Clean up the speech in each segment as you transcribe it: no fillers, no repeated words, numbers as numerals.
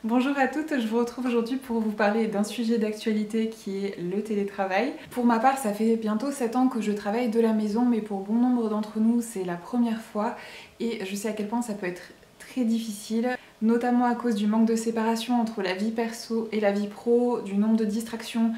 Bonjour à toutes, je vous retrouve aujourd'hui pour vous parler d'un sujet d'actualité qui est le télétravail. Pour ma part, ça fait bientôt 7 ans que je travaille de la maison, mais pour bon nombre d'entre nous, c'est la première fois et je sais à quel point ça peut être très difficile, notamment à cause du manque de séparation entre la vie perso et la vie pro, du nombre de distractions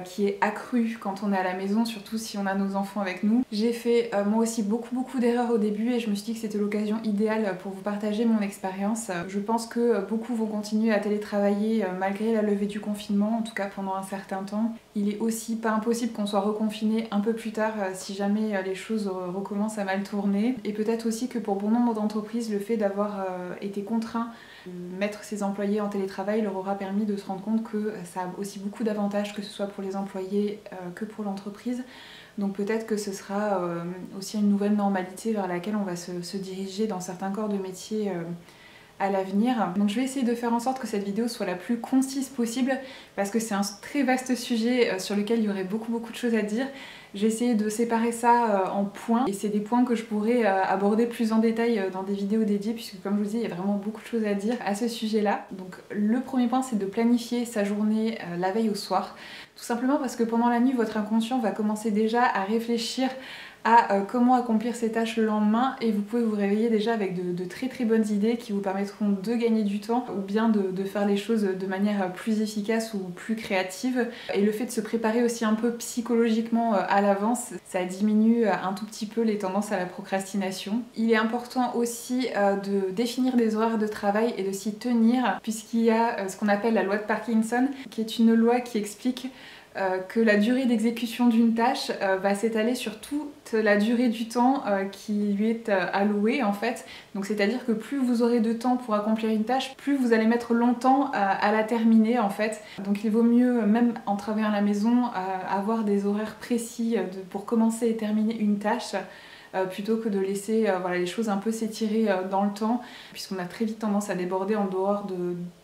qui est accru quand on est à la maison, surtout si on a nos enfants avec nous. J'ai fait moi aussi beaucoup d'erreurs au début et je me suis dit que c'était l'occasion idéale pour vous partager mon expérience. Je pense que beaucoup vont continuer à télétravailler malgré la levée du confinement, en tout cas pendant un certain temps. Il est aussi pas impossible qu'on soit reconfiné un peu plus tard si jamais les choses recommencent à mal tourner. Et peut-être aussi que pour bon nombre d'entreprises, le fait d'avoir été contraint de mettre ses employés en télétravail leur aura permis de se rendre compte que ça a aussi beaucoup d'avantages, que ce soit pour les employés que pour l'entreprise. Donc peut-être que ce sera aussi une nouvelle normalité vers laquelle on va se diriger dans certains corps de métier à l'avenir. Donc je vais essayer de faire en sorte que cette vidéo soit la plus concise possible parce que c'est un très vaste sujet sur lequel il y aurait beaucoup de choses à dire. J'ai essayé de séparer ça en points et c'est des points que je pourrais aborder plus en détail dans des vidéos dédiées puisque comme je vous dis il y a vraiment beaucoup de choses à dire à ce sujet-là. Donc le premier point c'est de planifier sa journée la veille au soir. Tout simplement parce que pendant la nuit votre inconscient va commencer déjà à réfléchir à comment accomplir ces tâches le lendemain et vous pouvez vous réveiller déjà avec de très bonnes idées qui vous permettront de gagner du temps ou bien de faire les choses de manière plus efficace ou plus créative. Et le fait de se préparer aussi un peu psychologiquement à l'avance, ça diminue un tout petit peu les tendances à la procrastination. Il est important aussi de définir des horaires de travail et de s'y tenir puisqu'il y a ce qu'on appelle la loi de Parkinson qui est une loi qui explique que la durée d'exécution d'une tâche va s'étaler sur toute la durée du temps qui lui est allouée en fait. Donc c'est-à-dire que plus vous aurez de temps pour accomplir une tâche, plus vous allez mettre longtemps à la terminer en fait. Donc il vaut mieux, même en travaillant à la maison, avoir des horaires précis pour commencer et terminer une tâche. Plutôt que de laisser les choses un peu s'étirer dans le temps, puisqu'on a très vite tendance à déborder en dehors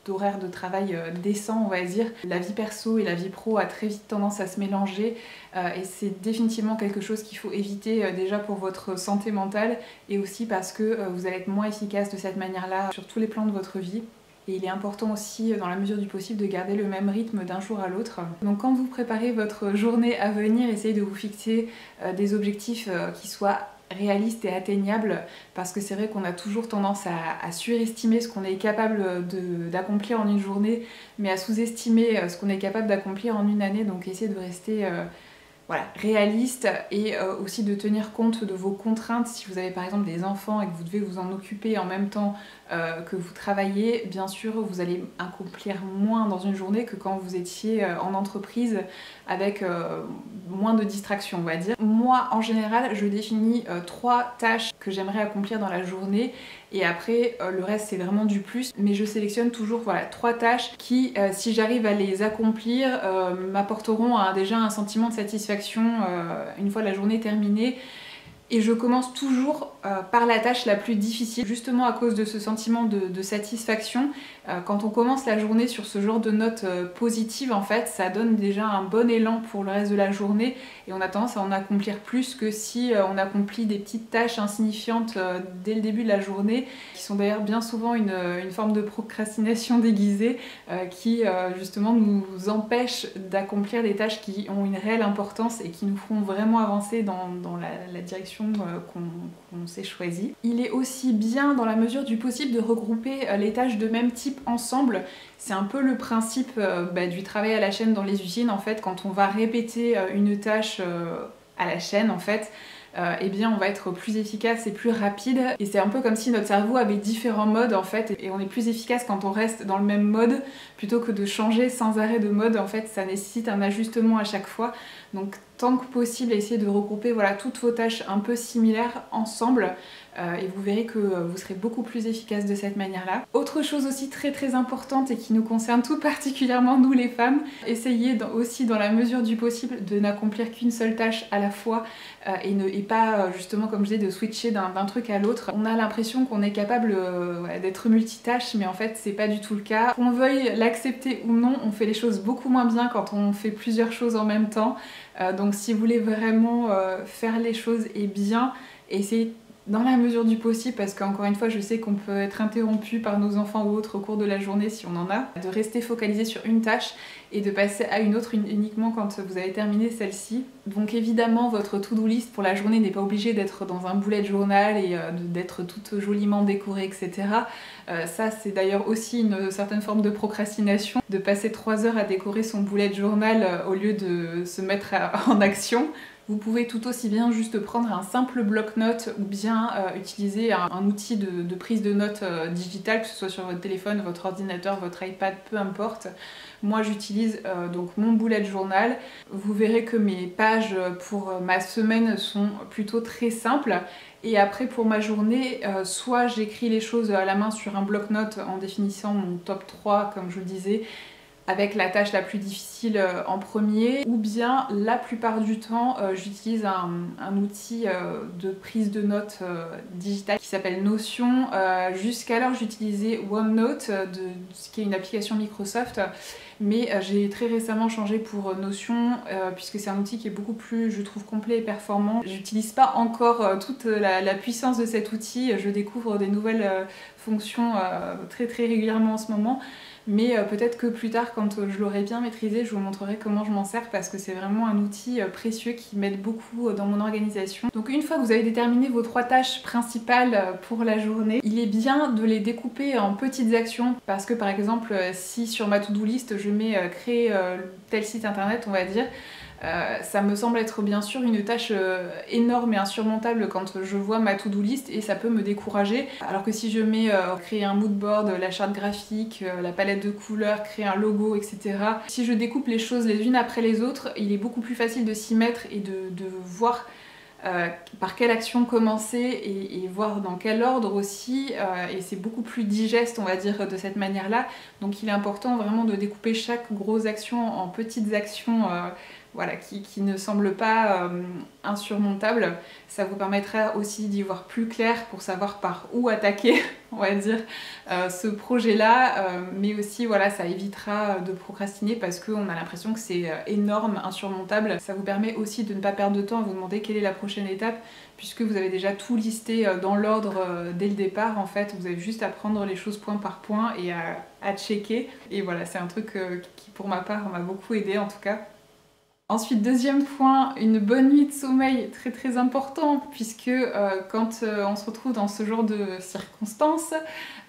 d'horaires de travail décents, on va dire. La vie perso et la vie pro a très vite tendance à se mélanger et c'est définitivement quelque chose qu'il faut éviter déjà pour votre santé mentale et aussi parce que vous allez être moins efficace de cette manière-là sur tous les plans de votre vie. Et il est important aussi, dans la mesure du possible, de garder le même rythme d'un jour à l'autre. Donc quand vous préparez votre journée à venir, essayez de vous fixer des objectifs qui soient réalistes et atteignables, parce que c'est vrai qu'on a toujours tendance à surestimer ce qu'on est capable d'accomplir en une journée, mais à sous-estimer ce qu'on est capable d'accomplir en une année. Donc essayez de rester réaliste et aussi de tenir compte de vos contraintes. Si vous avez par exemple des enfants et que vous devez vous en occuper en même temps que vous travaillez, bien sûr vous allez accomplir moins dans une journée que quand vous étiez en entreprise avec moins de distractions, on va dire. Moi en général je définis 3 tâches que j'aimerais accomplir dans la journée et après le reste c'est vraiment du plus, mais je sélectionne toujours 3 tâches qui si j'arrive à les accomplir m'apporteront déjà un sentiment de satisfaction une fois la journée terminée. Et je commence toujours par la tâche la plus difficile, justement à cause de ce sentiment de satisfaction. Quand on commence la journée sur ce genre de note positive, en fait, ça donne déjà un bon élan pour le reste de la journée et on a tendance à en accomplir plus que si on accomplit des petites tâches insignifiantes dès le début de la journée, qui sont d'ailleurs bien souvent une forme de procrastination déguisée qui justement nous empêche d'accomplir des tâches qui ont une réelle importance et qui nous feront vraiment avancer dans la direction qu'on s'est choisi. Il est aussi bien dans la mesure du possible de regrouper les tâches de même type ensemble. C'est un peu le principe du travail à la chaîne dans les usines en fait. Quand on va répéter une tâche à la chaîne en fait, eh bien on va être plus efficace et plus rapide et c'est un peu comme si notre cerveau avait différents modes en fait et on est plus efficace quand on reste dans le même mode plutôt que de changer sans arrêt de mode. En fait ça nécessite un ajustement à chaque fois, donc tant que possible essayez de regrouper toutes vos tâches un peu similaires ensemble et vous verrez que vous serez beaucoup plus efficace de cette manière-là. Autre chose aussi très importante et qui nous concerne tout particulièrement nous les femmes, essayez aussi dans la mesure du possible de n'accomplir qu'une seule tâche à la fois et pas justement comme je disais de switcher d'un truc à l'autre. On a l'impression qu'on est capable d'être multitâche mais en fait c'est pas du tout le cas. Qu'on veuille l'accepter ou non, on fait les choses beaucoup moins bien quand on fait plusieurs choses en même temps. Donc si vous voulez vraiment faire les choses et bien, essayez dans la mesure du possible, parce qu'encore une fois je sais qu'on peut être interrompu par nos enfants ou autres au cours de la journée si on en a, de rester focalisé sur une tâche et de passer à une autre uniquement quand vous avez terminé celle-ci. Donc évidemment votre to-do list pour la journée n'est pas obligée d'être dans un bullet journal et d'être toute joliment décorée, etc. Ça c'est d'ailleurs aussi une certaine forme de procrastination, de passer 3 heures à décorer son bullet journal au lieu de se mettre en action. Vous pouvez tout aussi bien juste prendre un simple bloc-notes ou bien utiliser un outil de prise de notes digital, que ce soit sur votre téléphone, votre ordinateur, votre iPad, peu importe. Moi j'utilise donc mon bullet journal. Vous verrez que mes pages pour ma semaine sont plutôt très simples. Et après pour ma journée, soit j'écris les choses à la main sur un bloc-notes en définissant mon top 3 comme je vous le disais, avec la tâche la plus difficile en premier, ou bien la plupart du temps j'utilise un outil de prise de notes digitale qui s'appelle Notion. Jusqu'alors j'utilisais OneNote, ce qui est une application Microsoft, mais j'ai très récemment changé pour Notion puisque c'est un outil qui est beaucoup plus, je trouve, complet et performant. J'utilise pas encore toute la puissance de cet outil, je découvre des nouvelles fonctions très régulièrement en ce moment. Mais peut-être que plus tard, quand je l'aurai bien maîtrisé, je vous montrerai comment je m'en sers parce que c'est vraiment un outil précieux qui m'aide beaucoup dans mon organisation. Donc une fois que vous avez déterminé vos 3 tâches principales pour la journée, il est bien de les découper en petites actions parce que par exemple, si sur ma to-do list je mets créer tel site internet, on va dire, ça me semble être bien sûr une tâche énorme et insurmontable quand je vois ma to-do list et ça peut me décourager. Alors que si je mets créer un mood board, la charte graphique, la palette de couleurs, créer un logo, etc. Si je découpe les choses les unes après les autres, il est beaucoup plus facile de s'y mettre et de voir par quelle action commencer et voir dans quel ordre aussi, et c'est beaucoup plus digeste on va dire de cette manière là. Donc il est important vraiment de découper chaque grosse action en petites actions voilà, qui ne semblent pas insurmontables. Ça vous permettra aussi d'y voir plus clair pour savoir par où attaquer, on va dire, ce projet-là, mais aussi voilà, ça évitera de procrastiner parce qu'on a l'impression que c'est énorme, insurmontable. Ça vous permet aussi de ne pas perdre de temps à vous demander quelle est la prochaine étape, puisque vous avez déjà tout listé dans l'ordre dès le départ. En fait, vous avez juste à prendre les choses point par point et à checker. Et voilà, c'est un truc qui pour ma part m'a beaucoup aidé en tout cas. Ensuite, deuxième point, une bonne nuit de sommeil, très important, puisque quand on se retrouve dans ce genre de circonstances,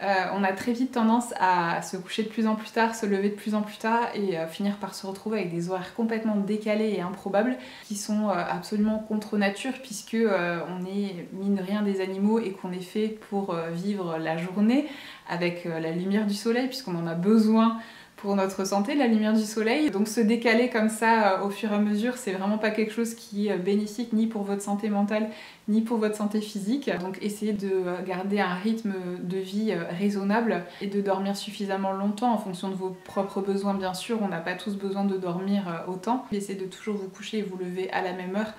on a très vite tendance à se coucher de plus en plus tard, se lever de plus en plus tard et finir par se retrouver avec des horaires complètement décalés et improbables qui sont absolument contre nature, puisque on est mine de rien des animaux et qu'on est fait pour vivre la journée avec la lumière du soleil, puisqu'on en a besoin pour notre santé, la lumière du soleil. Donc se décaler comme ça au fur et à mesure, c'est vraiment pas quelque chose qui est bénéfique ni pour votre santé mentale ni pour votre santé physique. Donc essayez de garder un rythme de vie raisonnable et de dormir suffisamment longtemps en fonction de vos propres besoins bien sûr. On n'a pas tous besoin de dormir autant. Essayez de toujours vous coucher et vous lever à la même heure.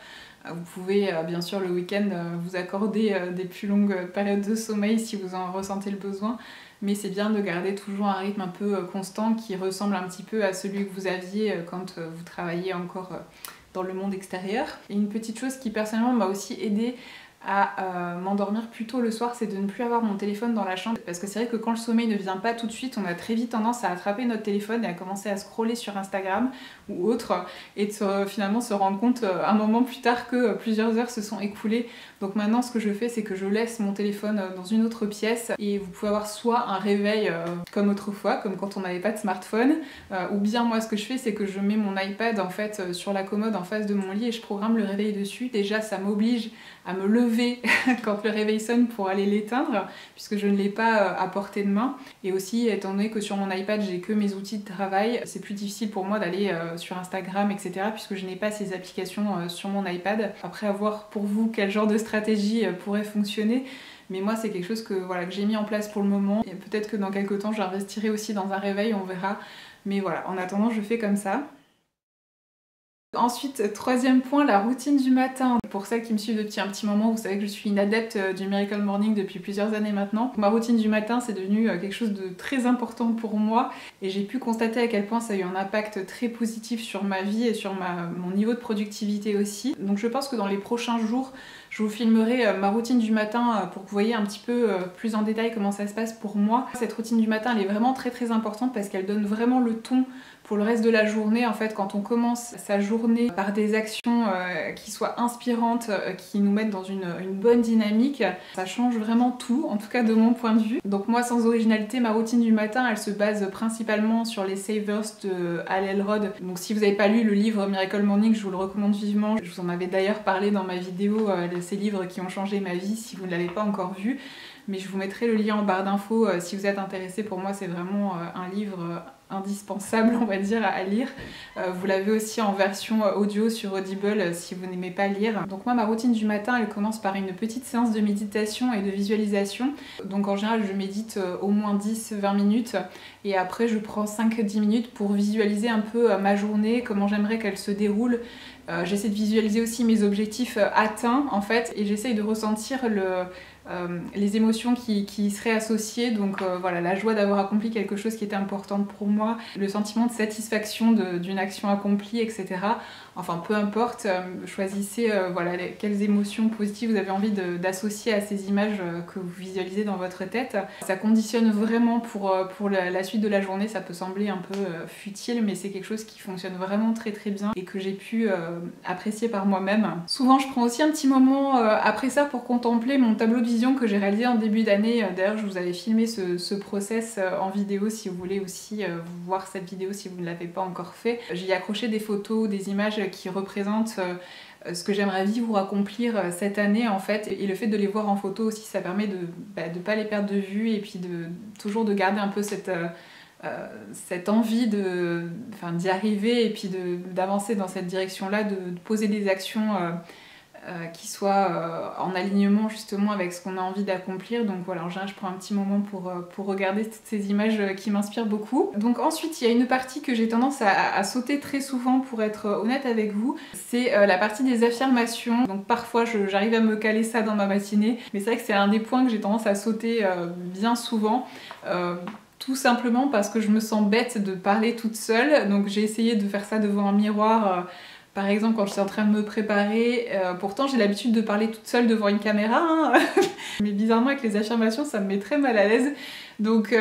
Vous pouvez bien sûr le week-end vous accorder des plus longues périodes de sommeil si vous en ressentez le besoin, mais c'est bien de garder toujours un rythme un peu constant qui ressemble un petit peu à celui que vous aviez quand vous travailliez encore dans le monde extérieur. Et une petite chose qui personnellement m'a aussi aidée à m'endormir plus tôt le soir, c'est de ne plus avoir mon téléphone dans la chambre, parce que c'est vrai que quand le sommeil ne vient pas tout de suite, on a très vite tendance à attraper notre téléphone et à commencer à scroller sur Instagram ou autre, et de finalement se rendre compte un moment plus tard que plusieurs heures se sont écoulées. Donc maintenant ce que je fais, c'est que je laisse mon téléphone dans une autre pièce, et vous pouvez avoir soit un réveil comme autrefois, comme quand on n'avait pas de smartphone, ou bien moi ce que je fais, c'est que je mets mon iPad en fait sur la commode en face de mon lit et je programme le réveil dessus. Déjà ça m'oblige à me lever quand le réveil sonne pour aller l'éteindre, puisque je ne l'ai pas à portée de main. Et aussi, étant donné que sur mon iPad j'ai que mes outils de travail, c'est plus difficile pour moi d'aller sur Instagram, etc., puisque je n'ai pas ces applications sur mon iPad. Après, à voir pour vous quel genre de stratégie pourrait fonctionner. Mais moi c'est quelque chose que, voilà, que j'ai mis en place pour le moment. Et peut-être que dans quelques temps j'investirai aussi dans un réveil, on verra. Mais voilà, en attendant je fais comme ça. Ensuite, troisième point, la routine du matin. Pour celles qui me suivent depuis un petit moment, vous savez que je suis une adepte du Miracle Morning depuis plusieurs années maintenant. Ma routine du matin, c'est devenu quelque chose de très important pour moi et j'ai pu constater à quel point ça a eu un impact très positif sur ma vie et sur mon niveau de productivité aussi. Donc je pense que dans les prochains jours, Je vous filmerai ma routine du matin pour que vous voyez un petit peu plus en détail comment ça se passe pour moi. Cette routine du matin, elle est vraiment très importante parce qu'elle donne vraiment le ton pour le reste de la journée. En fait, quand on commence sa journée par des actions qui soient inspirantes, qui nous mettent dans une bonne dynamique, ça change vraiment tout, en tout cas de mon point de vue. Donc moi, sans originalité, ma routine du matin, elle se base principalement sur les Savers de Hal Elrod. Donc si vous n'avez pas lu le livre Miracle Morning, je vous le recommande vivement. Je vous en avais d'ailleurs parlé dans ma vidéo, ces livres qui ont changé ma vie, si vous ne l'avez pas encore vu. Mais je vous mettrai le lien en barre d'infos si vous êtes intéressé. Pour moi, c'est vraiment un livre indispensable, on va dire, à lire. Vous l'avez aussi en version audio sur Audible si vous n'aimez pas lire. Donc moi, ma routine du matin, elle commence par une petite séance de méditation et de visualisation. Donc en général, je médite au moins 10-20 minutes et après, je prends 5-10 minutes pour visualiser un peu ma journée, comment j'aimerais qu'elle se déroule. J'essaie de visualiser aussi mes objectifs atteints en fait et j'essaie de ressentir les émotions qui y seraient associées, donc voilà, la joie d'avoir accompli quelque chose qui était important pour moi, le sentiment de satisfaction d'une action accomplie, etc. Enfin peu importe, choisissez voilà, quelles émotions positives vous avez envie d'associer à ces images que vous visualisez dans votre tête. Ça conditionne vraiment pour la suite de la journée. Ça peut sembler un peu futile, mais c'est quelque chose qui fonctionne vraiment très bien et que j'ai pu apprécier par moi-même. Souvent je prends aussi un petit moment après ça pour contempler mon tableau de vision que j'ai réalisé en début d'année. D'ailleurs je vous avais filmé ce process en vidéo si vous voulez aussi voir cette vidéo si vous ne l'avez pas encore fait. J'y ai accroché des photos, des images qui représentent ce que j'aimerais vivre ou accomplir cette année en fait, et le fait de les voir en photo aussi, ça permet de pas les perdre de vue et puis toujours de garder un peu cette envie d'y arriver et puis d'avancer dans cette direction-là, de poser des actions qui soient en alignement justement avec ce qu'on a envie d'accomplir. Donc voilà, en général je prends un petit moment pour regarder toutes ces images qui m'inspirent beaucoup. Donc ensuite il y a une partie que j'ai tendance à sauter très souvent pour être honnête avec vous, c'est la partie des affirmations. Donc parfois j'arrive à me caler ça dans ma matinée, mais c'est vrai que c'est un des points que j'ai tendance à sauter bien souvent. Tout simplement parce que je me sens bête de parler toute seule, donc j'ai essayé de faire ça devant un miroir. Par exemple, quand je suis en train de me préparer, pourtant j'ai l'habitude de parler toute seule devant une caméra, hein. Mais bizarrement avec les affirmations ça me met très mal à l'aise. Donc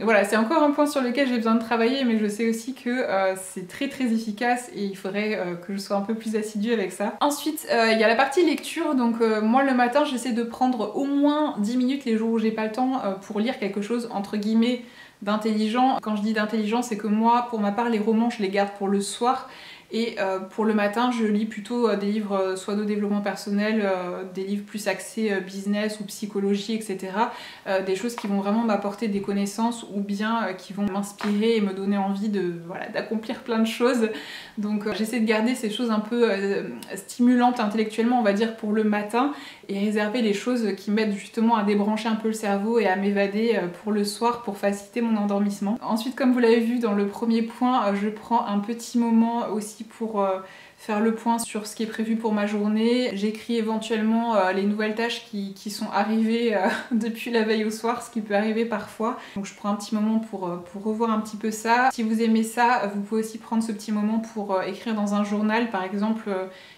voilà, c'est encore un point sur lequel j'ai besoin de travailler, mais je sais aussi que c'est très efficace et il faudrait que je sois un peu plus assidue avec ça. Ensuite, il y a la partie lecture, donc moi le matin j'essaie de prendre au moins 10 minutes les jours où j'ai pas le temps pour lire quelque chose entre guillemets d'intelligent. Quand je dis d'intelligent, c'est que moi, pour ma part, les romans je les garde pour le soir. Et pour le matin, je lis plutôt des livres soit de développement personnel, des livres plus axés business ou psychologie, etc. Des choses qui vont vraiment m'apporter des connaissances ou bien qui vont m'inspirer et me donner envie d'accomplir plein de choses. Donc j'essaie de garder ces choses un peu stimulantes intellectuellement, on va dire, pour le matin et réserver les choses qui m'aident justement à débrancher un peu le cerveau et à m'évader pour le soir pour faciliter mon endormissement. Ensuite, comme vous l'avez vu dans le premier point, je prends un petit moment aussi pour faire le point sur ce qui est prévu pour ma journée. J'écris éventuellement les nouvelles tâches qui sont arrivées depuis la veille au soir, ce qui peut arriver parfois. Donc je prends un petit moment pour revoir un petit peu ça. Si vous aimez ça, vous pouvez aussi prendre ce petit moment pour écrire dans un journal, par exemple.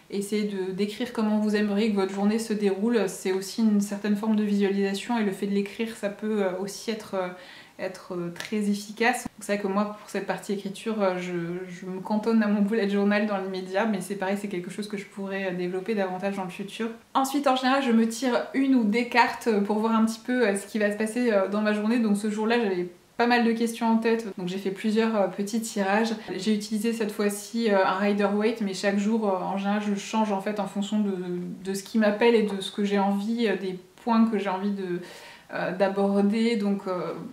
Essayer d'écrire comment vous aimeriez que votre journée se déroule. C'est aussi une certaine forme de visualisation et le fait de l'écrire, ça peut aussi être très efficace. C'est vrai que moi, pour cette partie écriture, je me cantonne à mon bullet journal dans l'immédiat, mais c'est pareil, c'est quelque chose que je pourrais développer davantage dans le futur. Ensuite, en général, je me tire une ou des cartes pour voir un petit peu ce qui va se passer dans ma journée. Donc ce jour-là, j'avais pas mal de questions en tête, donc j'ai fait plusieurs petits tirages. J'ai utilisé cette fois-ci un Rider-Waite, mais chaque jour, en général, je change en fait en fonction de ce qui m'appelle et de ce que j'ai envie, des points que j'ai envie d'aborder. Donc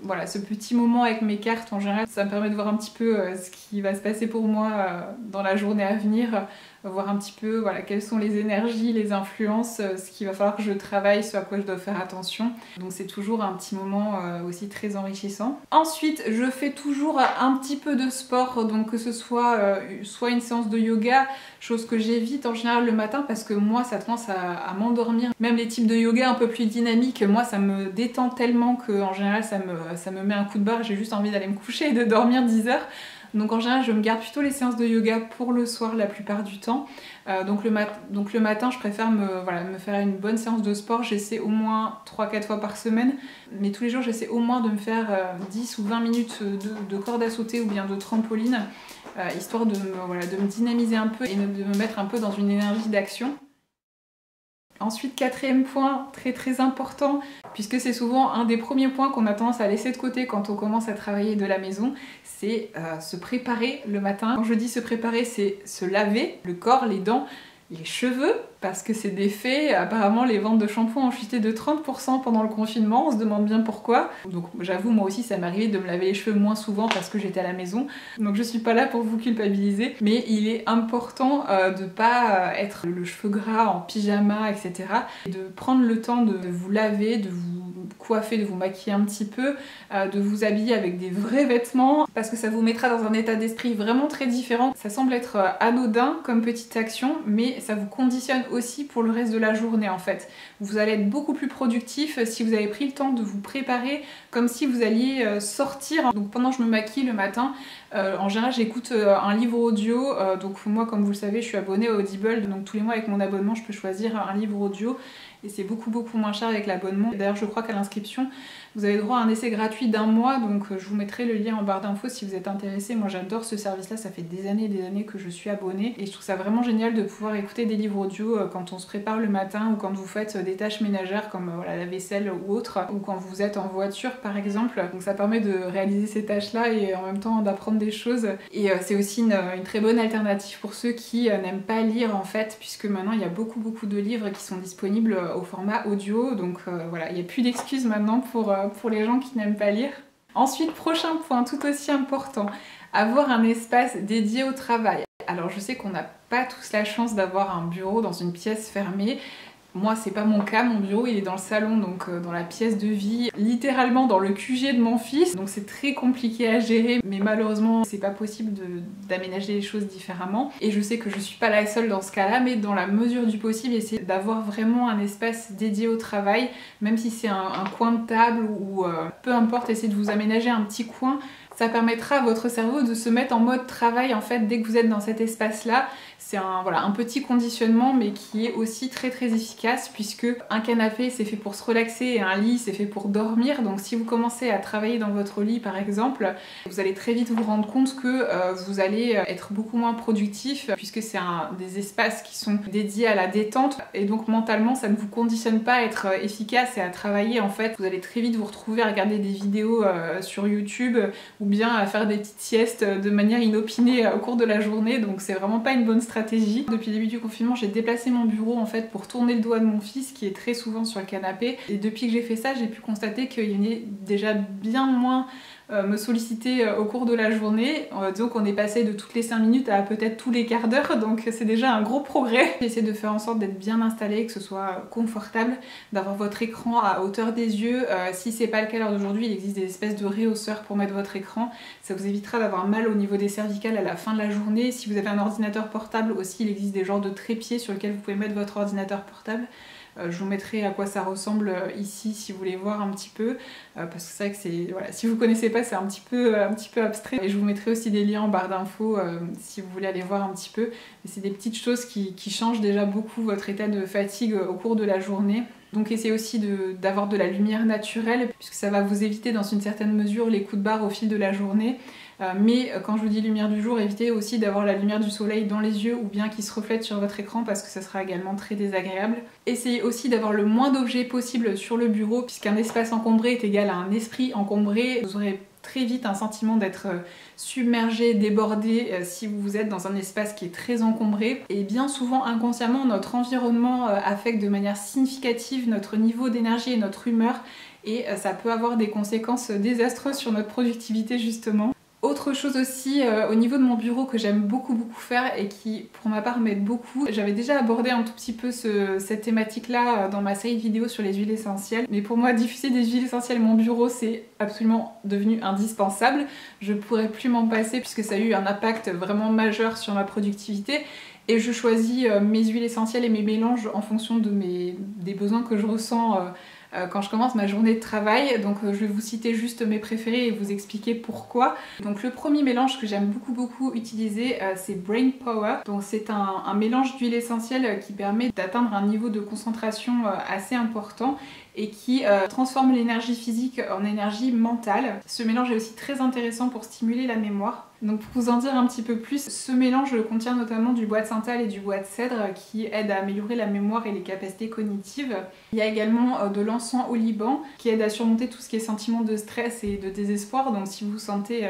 voilà, ce petit moment avec mes cartes en général, ça me permet de voir un petit peu ce qui va se passer pour moi dans la journée à venir, voir un petit peu voilà, quelles sont les énergies, les influences, ce qu'il va falloir que je travaille, ce à quoi je dois faire attention. Donc c'est toujours un petit moment aussi très enrichissant. Ensuite, je fais toujours un petit peu de sport, donc que ce soit une séance de yoga, chose que j'évite en général le matin parce que moi ça a tendance à m'endormir. Même les types de yoga un peu plus dynamiques, moi ça me détend tellement que en général ça me met un coup de barre, j'ai juste envie d'aller me coucher et de dormir 10 heures. Donc en général je me garde plutôt les séances de yoga pour le soir la plupart du temps. Donc le matin je préfère me faire une bonne séance de sport. J'essaie au moins 3-4 fois par semaine, mais tous les jours j'essaie au moins de me faire 10 ou 20 minutes de corde à sauter ou bien de trampoline, histoire de me dynamiser un peu et de me mettre un peu dans une énergie d'action. Ensuite, quatrième point, très très important, puisque c'est souvent un des premiers points qu'on a tendance à laisser de côté quand on commence à travailler de la maison, c'est se préparer le matin. Quand je dis se préparer, c'est se laver le corps, les dents, les cheveux, parce que c'est des faits. Apparemment les ventes de shampoing ont chuté de 30% pendant le confinement, on se demande bien pourquoi. Donc j'avoue, moi aussi ça m'est arrivé de me laver les cheveux moins souvent parce que j'étais à la maison, donc je suis pas là pour vous culpabiliser, mais il est important de pas être le cheveu gras en pyjama, etc. Et de prendre le temps de vous laver, de vous coiffer, de vous maquiller un petit peu, de vous habiller avec des vrais vêtements, parce que ça vous mettra dans un état d'esprit vraiment très différent. Ça semble être anodin comme petite action, mais ça vous conditionne aussi pour le reste de la journée en fait. Vous allez être beaucoup plus productif si vous avez pris le temps de vous préparer comme si vous alliez sortir. Donc pendant que je me maquille le matin, en général j'écoute un livre audio, donc moi comme vous le savez je suis abonnée à Audible, donc tous les mois avec mon abonnement je peux choisir un livre audio et c'est beaucoup moins cher avec l'abonnement. D'ailleurs je crois qu'à l'inscription vous avez droit à un essai gratuit d'1 mois, donc je vous mettrai le lien en barre d'infos si vous êtes intéressé. Moi j'adore ce service là, ça fait des années et des années que je suis abonnée et je trouve ça vraiment génial de pouvoir écouter des livres audio quand on se prépare le matin ou quand vous faites des tâches ménagères comme la vaisselle ou autre, ou quand vous êtes en voiture par exemple. Donc ça permet de réaliser ces tâches là et en même temps d'apprendre des choses, et c'est aussi une très bonne alternative pour ceux qui n'aiment pas lire en fait, puisque maintenant il y a beaucoup de livres qui sont disponibles au format audio, donc voilà, il n'y a plus d'excuses maintenant pour les gens qui n'aiment pas lire. Ensuite, prochain point tout aussi important, avoir un espace dédié au travail. Alors je sais qu'on n'a pas tous la chance d'avoir un bureau dans une pièce fermée. Moi c'est pas mon cas, mon bureau il est dans le salon, donc dans la pièce de vie, littéralement dans le QG de mon fils, donc c'est très compliqué à gérer, mais malheureusement c'est pas possible d'aménager les choses différemment. Et je sais que je suis pas la seule dans ce cas-là, mais dans la mesure du possible, essayer d'avoir vraiment un espace dédié au travail, même si c'est un coin de table ou peu importe, essayez de vous aménager un petit coin. Ça permettra à votre cerveau de se mettre en mode travail en fait dès que vous êtes dans cet espace-là. C'est un petit conditionnement mais qui est aussi très efficace, puisque un canapé c'est fait pour se relaxer et un lit c'est fait pour dormir. Donc si vous commencez à travailler dans votre lit par exemple, vous allez très vite vous rendre compte que vous allez être beaucoup moins productif, puisque c'est des espaces qui sont dédiés à la détente, et donc mentalement ça ne vous conditionne pas à être efficace et à travailler. En fait vous allez très vite vous retrouver à regarder des vidéos sur YouTube ou bien à faire des petites siestes de manière inopinée au cours de la journée, donc c'est vraiment pas une bonne stratégie. Depuis le début du confinement, j'ai déplacé mon bureau en fait pour tourner le doigt de mon fils qui est très souvent sur le canapé, et depuis que j'ai fait ça, j'ai pu constater qu'il venait déjà bien moins me solliciter au cours de la journée. Donc on est passé de toutes les 5 minutes à peut-être tous les quarts d'heure, donc c'est déjà un gros progrès. J'essaie de faire en sorte d'être bien installé, que ce soit confortable, d'avoir votre écran à hauteur des yeux. Si c'est pas le cas à l'heure d'aujourd'hui, il existe des espèces de réhausseurs pour mettre votre écran. Ça vous évitera d'avoir mal au niveau des cervicales à la fin de la journée. Si vous avez un ordinateur portable aussi, il existe des genres de trépieds sur lesquels vous pouvez mettre votre ordinateur portable. Je vous mettrai à quoi ça ressemble ici si vous voulez voir un petit peu, parce que c'est vrai que c'est, voilà, si vous connaissez pas c'est un petit peu abstrait, et je vous mettrai aussi des liens en barre d'infos si vous voulez aller voir un petit peu. Mais c'est des petites choses qui changent déjà beaucoup votre état de fatigue au cours de la journée. Donc essayez aussi d'avoir de la lumière naturelle, puisque ça va vous éviter dans une certaine mesure les coups de barre au fil de la journée. Mais quand je vous dis lumière du jour, évitez aussi d'avoir la lumière du soleil dans les yeux ou bien qui se reflète sur votre écran, parce que ça sera également très désagréable. Essayez aussi d'avoir le moins d'objets possible sur le bureau, puisqu'un espace encombré est égal à un esprit encombré. Vous aurez très vite un sentiment d'être submergé, débordé si vous êtes dans un espace qui est très encombré. Et bien souvent inconsciemment, notre environnement affecte de manière significative notre niveau d'énergie et notre humeur, et ça peut avoir des conséquences désastreuses sur notre productivité justement. Autre chose aussi au niveau de mon bureau que j'aime beaucoup faire et qui pour ma part m'aide beaucoup, j'avais déjà abordé un tout petit peu cette thématique là dans ma série de vidéos sur les huiles essentielles, mais pour moi diffuser des huiles essentielles à mon bureau c'est absolument devenu indispensable. Je pourrais plus m'en passer puisque ça a eu un impact vraiment majeur sur ma productivité, et je choisis mes huiles essentielles et mes mélanges en fonction des besoins que je ressens quand je commence ma journée de travail. Donc je vais vous citer juste mes préférés et vous expliquer pourquoi. Donc le premier mélange que j'aime beaucoup utiliser, c'est Brain Power. Donc c'est un mélange d'huile essentielle qui permet d'atteindre un niveau de concentration assez important et qui transforme l'énergie physique en énergie mentale. Ce mélange est aussi très intéressant pour stimuler la mémoire. Donc pour vous en dire un petit peu plus, ce mélange contient notamment du bois de santal et du bois de cèdre qui aident à améliorer la mémoire et les capacités cognitives. Il y a également de l'encens au Liban qui aide à surmonter tout ce qui est sentiment de stress et de désespoir. Donc si vous vous sentez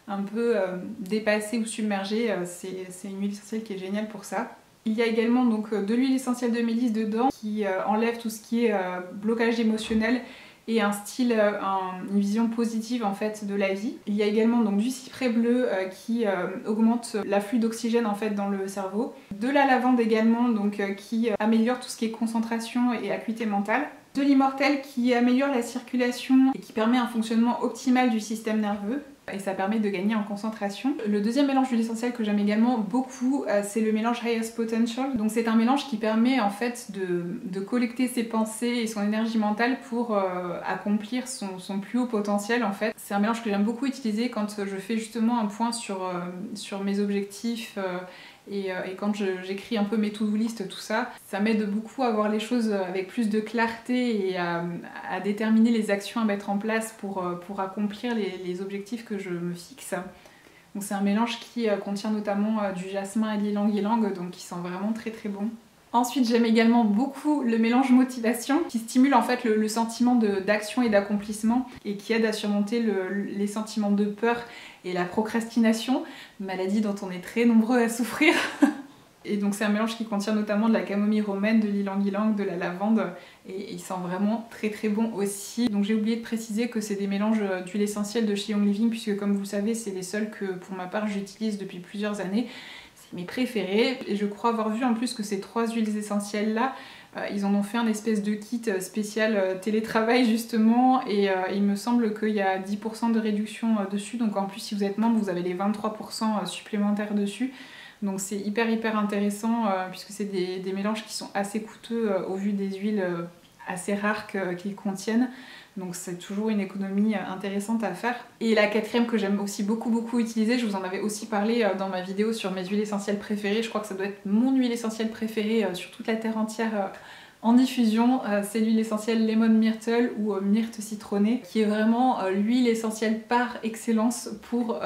un peu dépassé ou submergé, c'est une huile essentielle qui est géniale pour ça. Il y a également donc de l'huile essentielle de mélisse dedans qui enlève tout ce qui est blocage émotionnel et un style, une vision positive en fait de la vie. Il y a également donc du cyprès bleu qui augmente l'afflux d'oxygène en fait dans le cerveau. De la lavande également donc qui améliore tout ce qui est concentration et acuité mentale. De l'immortel qui améliore la circulation et qui permet un fonctionnement optimal du système nerveux. Et ça permet de gagner en concentration. Le deuxième mélange d'huile essentielle que j'aime également beaucoup, c'est le mélange Highest Potential. Donc c'est un mélange qui permet en fait de collecter ses pensées et son énergie mentale pour accomplir son plus haut potentiel en fait. C'est un mélange que j'aime beaucoup utiliser quand je fais justement un point sur mes objectifs et quand j'écris un peu mes to-do list, tout ça, ça m'aide beaucoup à voir les choses avec plus de clarté et à déterminer les actions à mettre en place pour accomplir les objectifs que je me fixe. Donc c'est un mélange qui contient notamment du jasmin et de l'ylang-ylang, donc qui sent vraiment très bon. Ensuite, j'aime également beaucoup le mélange motivation qui stimule en fait le sentiment d'action et d'accomplissement et qui aide à surmonter les sentiments de peur et la procrastination, maladie dont on est très nombreux à souffrir. Et donc c'est un mélange qui contient notamment de la camomille romaine, de l'ylang-ylang, de la lavande et il sent vraiment très bon aussi. Donc j'ai oublié de préciser que c'est des mélanges d'huile essentielle de chez Young Living puisque comme vous le savez c'est les seuls que pour ma part j'utilise depuis plusieurs années. Mes préférés et je crois avoir vu en plus que ces 3 huiles essentielles là ils en ont fait un espèce de kit spécial télétravail justement et il me semble qu'il y a 10% de réduction dessus, donc en plus si vous êtes membre vous avez les 23% supplémentaires dessus, donc c'est hyper intéressant puisque c'est des mélanges qui sont assez coûteux au vu des huiles assez rares qu'ils contiennent. Donc c'est toujours une économie intéressante à faire. Et la quatrième que j'aime aussi beaucoup utiliser, je vous en avais aussi parlé dans ma vidéo sur mes huiles essentielles préférées, je crois que ça doit être mon huile essentielle préférée sur toute la terre entière en diffusion, c'est l'huile essentielle Lemon Myrtle ou myrte citronnée, qui est vraiment l'huile essentielle par excellence pour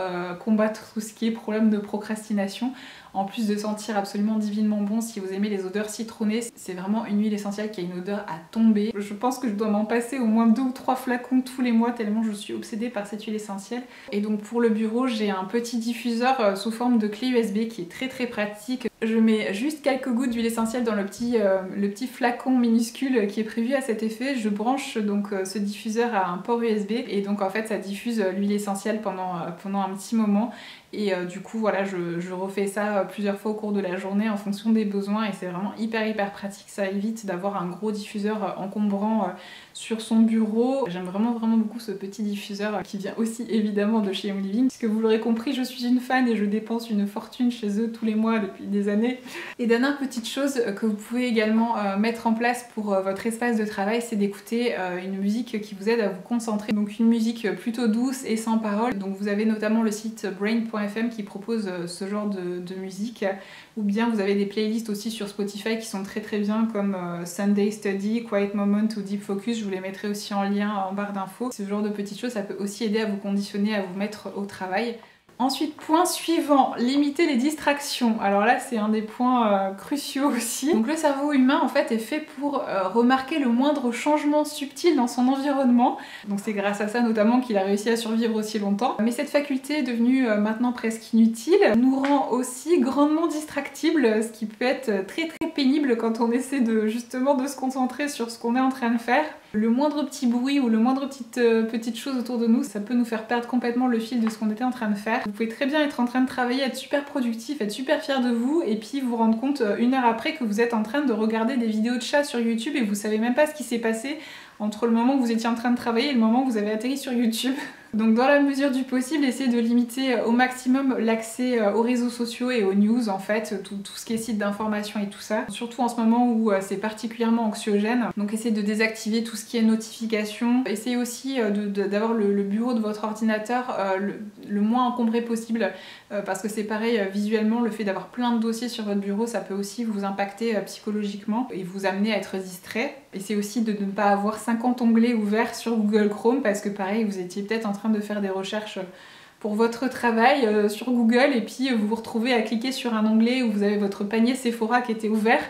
combattre tout ce qui est problème de procrastination. En plus de sentir absolument divinement bon, si vous aimez les odeurs citronnées, c'est vraiment une huile essentielle qui a une odeur à tomber. Je pense que je dois m'en passer au moins 2 ou 3 flacons tous les mois tellement je suis obsédée par cette huile essentielle. Et donc pour le bureau, j'ai un petit diffuseur sous forme de clé USB qui est très pratique. Je mets juste quelques gouttes d'huile essentielle dans le petit flacon minuscule qui est prévu à cet effet. Je branche donc ce diffuseur à un port USB et donc en fait ça diffuse l'huile essentielle pendant un petit moment. Et du coup voilà, je refais ça plusieurs fois au cours de la journée en fonction des besoins et c'est vraiment hyper pratique. Ça évite d'avoir un gros diffuseur encombrant sur son bureau. J'aime vraiment beaucoup ce petit diffuseur qui vient aussi évidemment de chez Young Living puisque vous l'aurez compris, je suis une fan et je dépense une fortune chez eux tous les mois depuis des années. Et dernière petite chose que vous pouvez également mettre en place pour votre espace de travail, c'est d'écouter une musique qui vous aide à vous concentrer. Donc une musique plutôt douce et sans parole. Donc vous avez notamment le site brain.fm qui propose ce genre de musique, ou bien vous avez des playlists aussi sur Spotify qui sont très bien comme Sunday Study, Quiet Moment ou Deep Focus. Je vous les mettrai aussi en lien en barre d'infos. Ce genre de petites choses, ça peut aussi aider à vous conditionner, à vous mettre au travail. Ensuite, point suivant, limiter les distractions. Alors là, c'est un des points cruciaux aussi. Donc le cerveau humain, en fait, est fait pour remarquer le moindre changement subtil dans son environnement. Donc c'est grâce à ça notamment qu'il a réussi à survivre aussi longtemps. Mais cette faculté, devenue maintenant presque inutile, nous rend aussi grandement distractibles, ce qui peut être très pénible quand on essaie justement de se concentrer sur ce qu'on est en train de faire. Le moindre petit bruit ou le moindre petite chose autour de nous, ça peut nous faire perdre complètement le fil de ce qu'on était en train de faire. Vous pouvez très bien être en train de travailler, être super productif, être super fier de vous et puis vous rendre compte 1 heure après que vous êtes en train de regarder des vidéos de chats sur YouTube et vous savez même pas ce qui s'est passé entre le moment où vous étiez en train de travailler et le moment où vous avez atterri sur YouTube. Donc dans la mesure du possible, essayez de limiter au maximum l'accès aux réseaux sociaux et aux news en fait, tout ce qui est site d'information et tout ça. Surtout en ce moment où c'est particulièrement anxiogène. Donc essayez de désactiver tout ce qui est notification. Essayez aussi d'avoir le bureau de votre ordinateur le moins encombré possible parce que c'est pareil, visuellement, le fait d'avoir plein de dossiers sur votre bureau, ça peut aussi vous impacter psychologiquement et vous amener à être distrait. Essayez aussi de ne pas avoir 50 onglets ouverts sur Google Chrome parce que pareil, vous étiez peut-être en train de faire des recherches pour votre travail sur Google et puis vous vous retrouvez à cliquer sur un onglet où vous avez votre panier Sephora qui était ouvert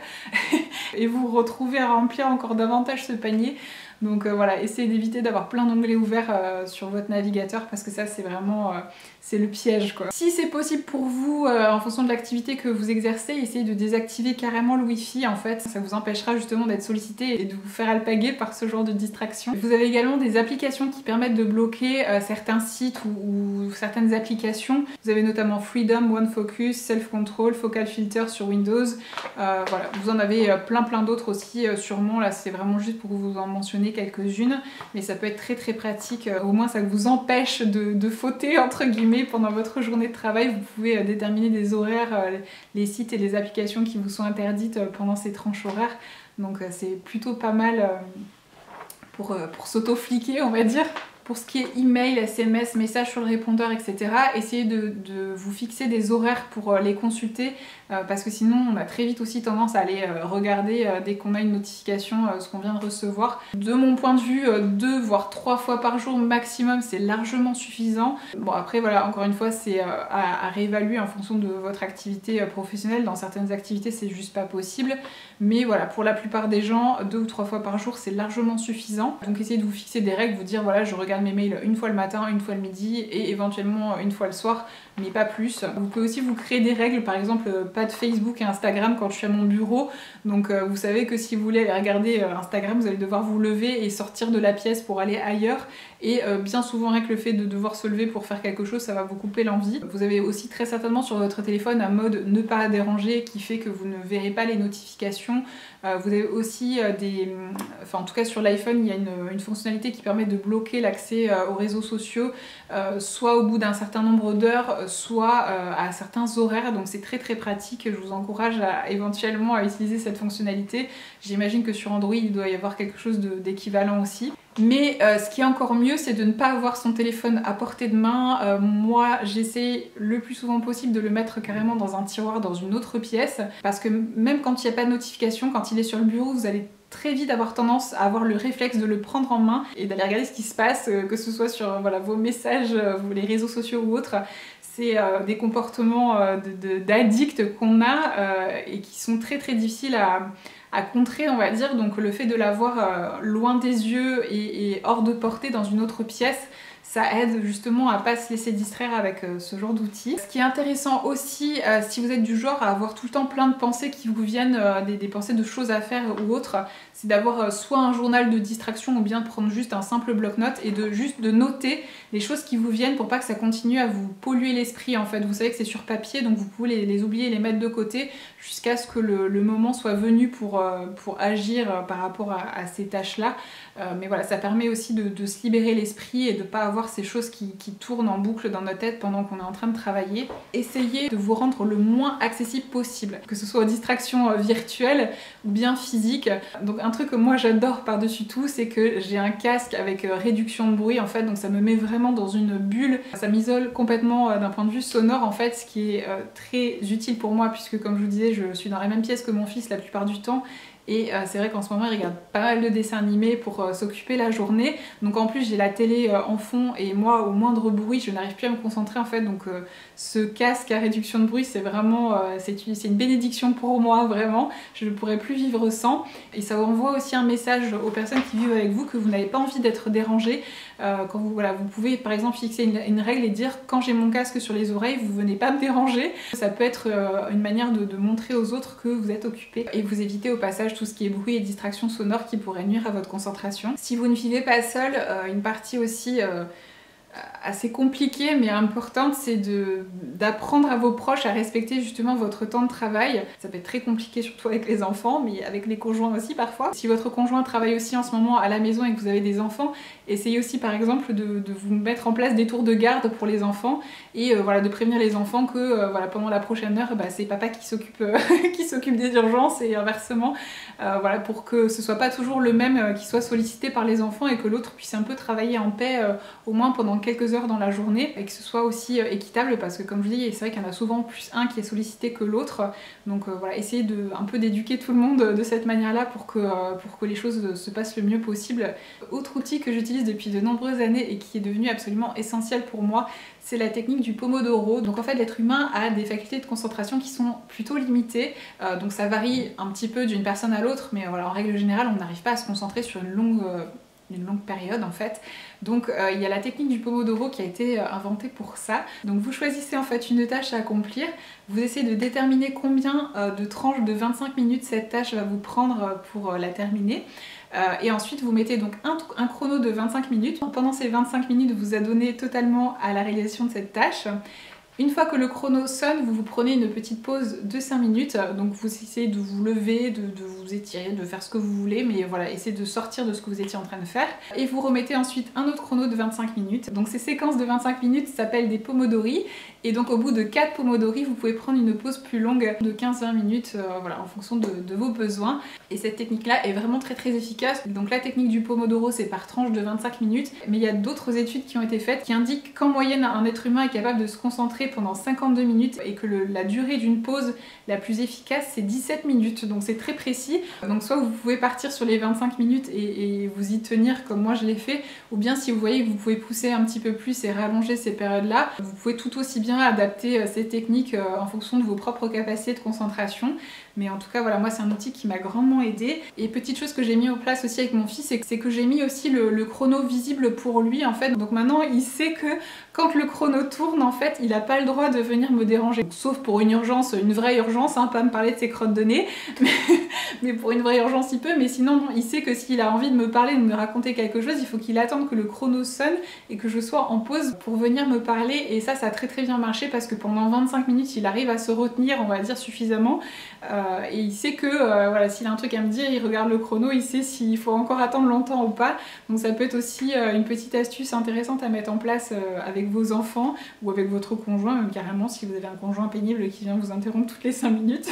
et vous vous retrouvez à remplir encore davantage ce panier. Donc voilà, essayez d'éviter d'avoir plein d'onglets ouverts sur votre navigateur parce que ça c'est vraiment c'est le piège quoi. Si c'est possible pour vous, en fonction de l'activité que vous exercez, essayez de désactiver carrément le wifi en fait. Ça vous empêchera justement d'être sollicité et de vous faire alpaguer par ce genre de distraction. Vous avez également des applications qui permettent de bloquer certains sites ou certaines applications. Vous avez notamment Freedom, OneFocus, Self Control, Focal Filter sur Windows. Voilà, vous en avez plein d'autres aussi sûrement. Là c'est vraiment juste pour vous en mentionner quelques-unes, mais ça peut être très pratique. Au moins ça vous empêche de fauter entre guillemets pendant votre journée de travail. Vous pouvez déterminer des horaires, les sites et les applications qui vous sont interdites pendant ces tranches horaires. Donc c'est plutôt pas mal pour s'auto-fliquer on va dire. Pour ce qui est email, SMS, messages sur le répondeur, etc., essayez de vous fixer des horaires pour les consulter parce que sinon on a très vite aussi tendance à aller regarder dès qu'on a une notification ce qu'on vient de recevoir. De mon point de vue, 2 voire 3 fois par jour maximum, c'est largement suffisant. Bon après voilà, encore une fois c'est à réévaluer en fonction de votre activité professionnelle. Dans certaines activités c'est juste pas possible, mais voilà, pour la plupart des gens, 2 ou 3 fois par jour c'est largement suffisant. Donc essayez de vous fixer des règles, vous dire voilà, je regarde mes mails une fois le matin, une fois le midi et éventuellement une fois le soir, mais pas plus. Vous pouvez aussi vous créer des règles, par exemple pas de Facebook et Instagram quand je suis à mon bureau. Donc vous savez que si vous voulez aller regarder Instagram, vous allez devoir vous lever et sortir de la pièce pour aller ailleurs. Et bien souvent rien que le fait de devoir se lever pour faire quelque chose, ça va vous couper l'envie. Vous avez aussi très certainement sur votre téléphone un mode ne pas déranger qui fait que vous ne verrez pas les notifications. Vous avez aussi en tout cas sur l'iPhone, il y a une fonctionnalité qui permet de bloquer l'accès aux réseaux sociaux, soit au bout d'un certain nombre d'heures, soit à certains horaires. Donc c'est très pratique. Je vous encourage éventuellement à utiliser cette fonctionnalité. J'imagine que sur Android, il doit y avoir quelque chose d'équivalent aussi. Mais ce qui est encore mieux, c'est de ne pas avoir son téléphone à portée de main. Moi, j'essaie le plus souvent possible de le mettre carrément dans un tiroir, dans une autre pièce. Parce que même quand il n'y a pas de notification, quand il est sur le bureau, vous allez très vite avoir tendance à avoir le réflexe de le prendre en main et d'aller regarder ce qui se passe, que ce soit sur voilà, vos messages, les réseaux sociaux ou autres. C'est des comportements d'addicts qu'on a et qui sont très difficiles à contrer on va dire, donc le fait de l'avoir loin des yeux et hors de portée dans une autre pièce, ça aide justement à pas se laisser distraire avec ce genre d'outils. Ce qui est intéressant aussi, si vous êtes du genre à avoir tout le temps plein de pensées qui vous viennent, des pensées de choses à faire ou autres, c'est d'avoir soit un journal de distraction ou bien de prendre juste un simple bloc-notes et de noter les choses qui vous viennent pour pas que ça continue à vous polluer l'esprit en fait. Vous savez que c'est sur papier donc vous pouvez les oublier et les mettre de côté jusqu'à ce que le moment soit venu pour agir par rapport à ces tâches-là. Mais voilà, ça permet aussi de se libérer l'esprit et de pas avoir ces choses qui tournent en boucle dans notre tête pendant qu'on est en train de travailler. Essayez de vous rendre le moins accessible possible, que ce soit aux distractions virtuelles ou bien physiques. Donc un truc que moi j'adore par-dessus tout, c'est que j'ai un casque avec réduction de bruit en fait, donc ça me met vraiment dans une bulle. Ça m'isole complètement d'un point de vue sonore en fait, ce qui est très utile pour moi puisque comme je vous disais, je suis dans la même pièce que mon fils la plupart du temps. Et c'est vrai qu'en ce moment il regarde pas mal de dessins animés pour s'occuper la journée. Donc en plus j'ai la télé en fond et moi au moindre bruit je n'arrive plus à me concentrer en fait. Donc ce casque à réduction de bruit c'est vraiment c'est une bénédiction pour moi vraiment. Je ne pourrais plus vivre sans. Et ça envoie aussi un message aux personnes qui vivent avec vous que vous n'avez pas envie d'être dérangé. Quand vous pouvez par exemple fixer une règle et dire quand j'ai mon casque sur les oreilles vous venez pas me déranger. Ça peut être une manière de montrer aux autres que vous êtes occupé et vous évitez au passage tout ce qui est bruit et distraction sonore qui pourrait nuire à votre concentration. Si vous ne vivez pas seul, une partie aussi assez compliquée mais importante, c'est d'apprendre à vos proches à respecter justement votre temps de travail. Ça peut être très compliqué surtout avec les enfants, mais avec les conjoints aussi parfois. Si votre conjoint travaille aussi en ce moment à la maison et que vous avez des enfants, essayez aussi par exemple de vous mettre en place des tours de garde pour les enfants et voilà, de prévenir les enfants que voilà, pendant la prochaine heure, c'est papa qui s'occupe qui s'occupe des urgences et inversement, voilà, pour que ce soit pas toujours le même qui soit sollicité par les enfants et que l'autre puisse un peu travailler en paix au moins pendant quelques heures dans la journée et que ce soit aussi équitable, parce que comme je dis, c'est vrai qu'il y en a souvent plus un qui est sollicité que l'autre, donc voilà, essayez un peu d'éduquer tout le monde de cette manière-là pour que les choses se passent le mieux possible. Autre outil que j'utilise depuis de nombreuses années et qui est devenu absolument essentiel pour moi, c'est la technique du Pomodoro. Donc en fait, l'être humain a des facultés de concentration qui sont plutôt limitées, donc ça varie un petit peu d'une personne à l'autre, mais voilà, en règle générale, on n'arrive pas à se concentrer sur une longue période en fait. Donc il y a la technique du Pomodoro qui a été inventée pour ça. Donc vous choisissez en fait une tâche à accomplir, vous essayez de déterminer combien de tranches de 25 minutes cette tâche va vous prendre pour la terminer. Et ensuite vous mettez donc un chrono de 25 minutes. Pendant ces 25 minutes vous adonnez totalement à la réalisation de cette tâche. Une fois que le chrono sonne, vous prenez une petite pause de 5 minutes, donc vous essayez de vous lever, de vous étirer, de faire ce que vous voulez, mais voilà, essayez de sortir de ce que vous étiez en train de faire. Et vous remettez ensuite un autre chrono de 25 minutes. Donc ces séquences de 25 minutes s'appellent des pomodori, et donc au bout de 4 pomodori, vous pouvez prendre une pause plus longue de 15-20 minutes, voilà, en fonction de vos besoins. Et cette technique-là est vraiment très très efficace. Donc la technique du Pomodoro, c'est par tranche de 25 minutes, mais il y a d'autres études qui ont été faites qui indiquent qu'en moyenne, un être humain est capable de se concentrer pendant 52 minutes et que la durée d'une pause la plus efficace c'est 17 minutes, donc c'est très précis. Donc soit vous pouvez partir sur les 25 minutes et vous y tenir comme moi je l'ai fait, ou bien si vous voyez que vous pouvez pousser un petit peu plus et rallonger ces périodes-là, vous pouvez tout aussi bien adapter ces techniques en fonction de vos propres capacités de concentration. Mais en tout cas voilà, moi c'est un outil qui m'a grandement aidé. Et petite chose que j'ai mis en place aussi avec mon fils, c'est que j'ai mis aussi le chrono visible pour lui en fait. Donc maintenant il sait que quand le chrono tourne en fait, il n'a pas le droit de venir me déranger. Sauf pour une urgence, une vraie urgence, hein, pas me parler de ses crottes de nez, mais pour une vraie urgence il peut. Mais sinon il sait que s'il a envie de me parler, de me raconter quelque chose, il faut qu'il attende que le chrono sonne et que je sois en pause pour venir me parler. Et ça a très très bien marché parce que pendant 25 minutes il arrive à se retenir, on va dire, suffisamment. Et il sait que voilà, s'il a un truc à me dire, il regarde le chrono, il sait s'il faut encore attendre longtemps ou pas. Donc ça peut être aussi une petite astuce intéressante à mettre en place avec vos enfants ou avec votre conjoint, même carrément si vous avez un conjoint pénible qui vient vous interrompre toutes les 5 minutes.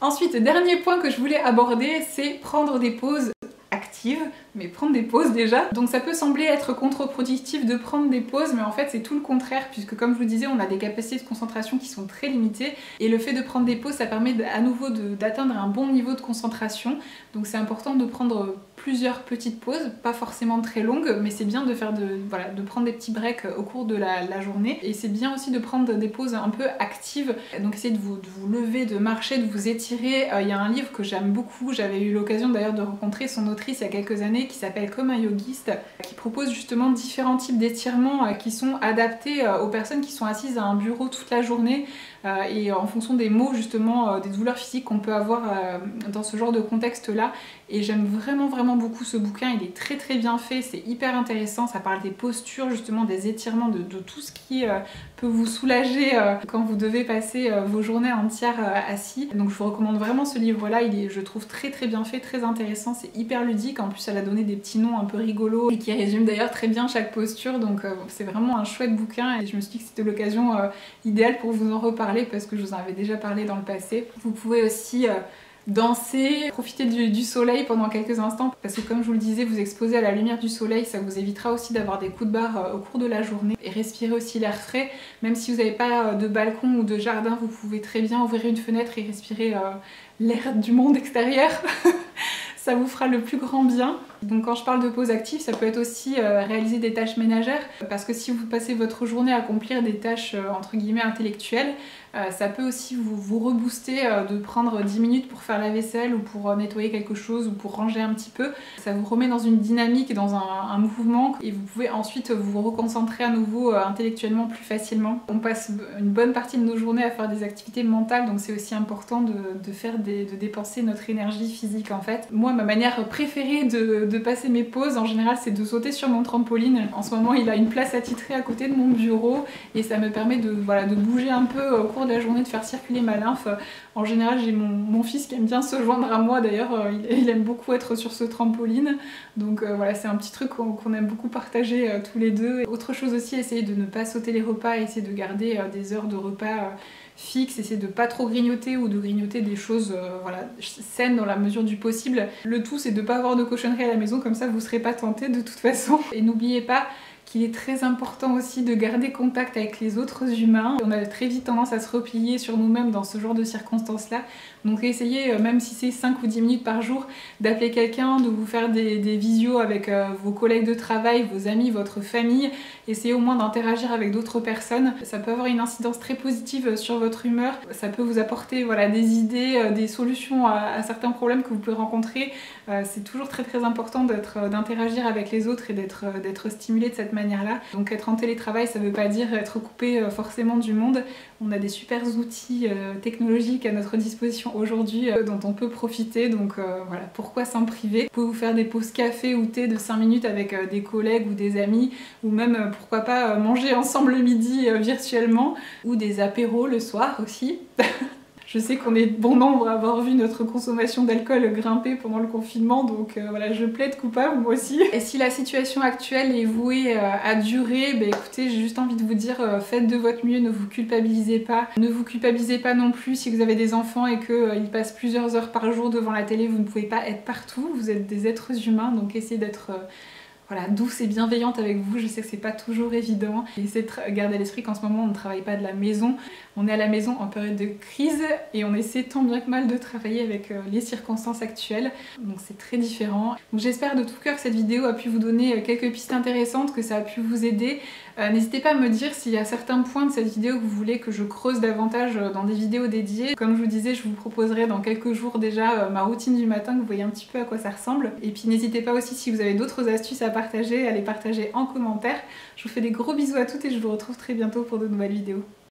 Ensuite, dernier point que je voulais aborder, c'est prendre des pauses actives, mais prendre des pauses déjà. Donc ça peut sembler être contre-productif de prendre des pauses, mais en fait c'est tout le contraire, puisque comme je vous disais, on a des capacités de concentration qui sont très limitées, et le fait de prendre des pauses, ça permet à nouveau d'atteindre un bon niveau de concentration. Donc c'est important de prendre plusieurs petites pauses, pas forcément très longues, mais c'est bien de faire de prendre des petits breaks au cours de la journée. Et c'est bien aussi de prendre des pauses un peu actives, donc essayez de vous lever, de marcher, de vous étirer. Il y a un livre que j'aime beaucoup, j'avais eu l'occasion d'ailleurs de rencontrer son autrice il y a quelques années, qui s'appelle Comme un yogiste, qui propose justement différents types d'étirements qui sont adaptés aux personnes qui sont assises à un bureau toute la journée, et en fonction des maux justement, des douleurs physiques qu'on peut avoir dans ce genre de contexte là. Et j'aime vraiment beaucoup ce bouquin, il est très très bien fait, c'est hyper intéressant, ça parle des postures justement, des étirements, de tout ce qui peut vous soulager quand vous devez passer vos journées entières assis. Donc je vous recommande vraiment ce livre là, il est, je trouve, très très bien fait, très intéressant, c'est hyper ludique, en plus elle a donné des petits noms un peu rigolos et qui résument d'ailleurs très bien chaque posture, donc c'est vraiment un chouette bouquin et je me suis dit que c'était l'occasion idéale pour vous en reparler parce que je vous en avais déjà parlé dans le passé. Vous pouvez aussi danser, profiter du soleil pendant quelques instants parce que comme je vous le disais, vous exposer à la lumière du soleil, ça vous évitera aussi d'avoir des coups de barre au cours de la journée. Et respirer aussi l'air frais, même si vous n'avez pas de balcon ou de jardin, vous pouvez très bien ouvrir une fenêtre et respirer l'air du monde extérieur. Ça vous fera le plus grand bien. Donc quand je parle de pause active, ça peut être aussi réaliser des tâches ménagères, parce que si vous passez votre journée à accomplir des tâches entre guillemets intellectuelles, ça peut aussi vous rebooster de prendre 10 minutes pour faire la vaisselle ou pour nettoyer quelque chose ou pour ranger un petit peu. Ça vous remet dans une dynamique et dans un mouvement et vous pouvez ensuite vous reconcentrer à nouveau intellectuellement plus facilement. On passe une bonne partie de nos journées à faire des activités mentales, donc c'est aussi important de dépenser notre énergie physique en fait. Moi, ma manière préférée de de passer mes pauses, en général, c'est de sauter sur mon trampoline. En ce moment, il a une place attitrée à côté de mon bureau et ça me permet de, voilà, de bouger un peu au cours de la journée, de faire circuler ma lymphe. En général, j'ai mon fils qui aime bien se joindre à moi, d'ailleurs, il aime beaucoup être sur ce trampoline. Donc voilà, c'est un petit truc qu'on aime beaucoup partager tous les deux. Autre chose aussi, essayer de ne pas sauter les repas, essayer de garder des heures de repas fixe, essayer de pas trop grignoter ou de grignoter des choses voilà, saines dans la mesure du possible. Le tout c'est de pas avoir de cochonnerie à la maison, comme ça vous serez pas tentés de toute façon. Et n'oubliez pas qu'il est très important aussi de garder contact avec les autres humains. On a très vite tendance à se replier sur nous-mêmes dans ce genre de circonstances-là. Donc essayez, même si c'est 5 ou 10 minutes par jour, d'appeler quelqu'un, de vous faire des visios avec vos collègues de travail, vos amis, votre famille. Essayez au moins d'interagir avec d'autres personnes. Ça peut avoir une incidence très positive sur votre humeur. Ça peut vous apporter voilà, des idées, des solutions à certains problèmes que vous pouvez rencontrer. C'est toujours très très important d'interagir avec les autres et d'être stimulé de cette manière-là. Donc être en télétravail, ça ne veut pas dire être coupé forcément du monde. On a des super outils technologiques à notre disposition aujourd'hui dont on peut profiter, donc voilà, pourquoi s'en priver. Vous pouvez vous faire des pauses café ou thé de 5 minutes avec des collègues ou des amis, ou même pourquoi pas manger ensemble le midi virtuellement, ou des apéros le soir aussi. Je sais qu'on est bon nombre à avoir vu notre consommation d'alcool grimper pendant le confinement, donc voilà, je plaide coupable moi aussi. Et si la situation actuelle est vouée à durer, bah écoutez, j'ai juste envie de vous dire, faites de votre mieux, ne vous culpabilisez pas. Ne vous culpabilisez pas non plus si vous avez des enfants et qu'ils passent plusieurs heures par jour devant la télé, vous ne pouvez pas être partout, vous êtes des êtres humains, donc essayez d'être voilà, douce et bienveillante avec vous. Je sais que c'est pas toujours évident. Essayez de garder à l'esprit qu'en ce moment on ne travaille pas de la maison. On est à la maison en période de crise et on essaie tant bien que mal de travailler avec les circonstances actuelles. Donc c'est très différent. J'espère de tout cœur que cette vidéo a pu vous donner quelques pistes intéressantes, que ça a pu vous aider. N'hésitez pas à me dire s'il y a certains points de cette vidéo que vous voulez que je creuse davantage dans des vidéos dédiées. Comme je vous disais, je vous proposerai dans quelques jours déjà ma routine du matin, que vous voyez un petit peu à quoi ça ressemble. Et puis n'hésitez pas aussi, si vous avez d'autres astuces à partager, à les partager en commentaire. Je vous fais des gros bisous à toutes et je vous retrouve très bientôt pour de nouvelles vidéos.